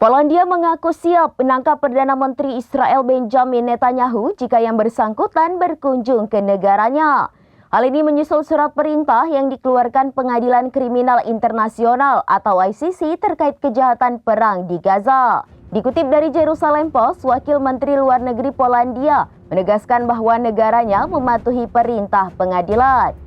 Polandia mengaku siap menangkap Perdana Menteri Israel Benjamin Netanyahu jika yang bersangkutan berkunjung ke negaranya. Hal ini menyusul surat perintah yang dikeluarkan Pengadilan Kriminal Internasional atau ICC terkait kejahatan perang di Gaza. Dikutip dari Jerusalem Post, Wakil Menteri Luar Negeri Polandia menegaskan bahwa negaranya mematuhi perintah pengadilan.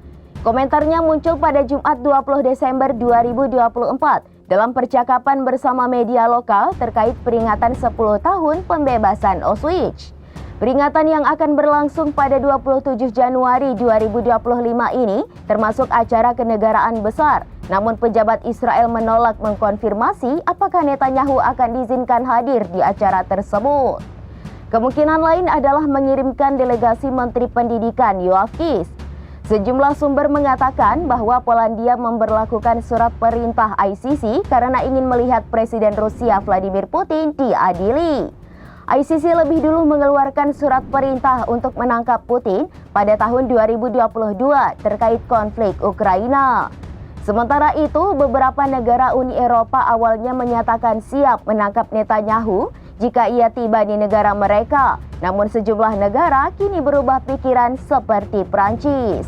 Komentarnya muncul pada Jumat 20 Desember 2024. Dalam percakapan bersama media lokal terkait peringatan 10 tahun pembebasan Auschwitz. Peringatan yang akan berlangsung pada 27 Januari 2025 ini termasuk acara kenegaraan besar. Namun pejabat Israel menolak mengkonfirmasi apakah Netanyahu akan diizinkan hadir di acara tersebut. Kemungkinan lain adalah mengirimkan delegasi Menteri Pendidikan Yoav Kish. Sejumlah sumber mengatakan bahwa Polandia memberlakukan surat perintah ICC karena ingin melihat Presiden Rusia Vladimir Putin diadili. ICC lebih dulu mengeluarkan surat perintah untuk menangkap Putin pada tahun 2022 terkait konflik Ukraina. Sementara itu, beberapa negara Uni Eropa awalnya menyatakan siap menangkap Netanyahu jika ia tiba di negara mereka. Namun sejumlah negara kini berubah pikiran seperti Prancis.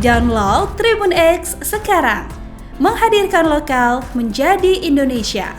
Download Tribun X sekarang, menghadirkan lokal menjadi Indonesia.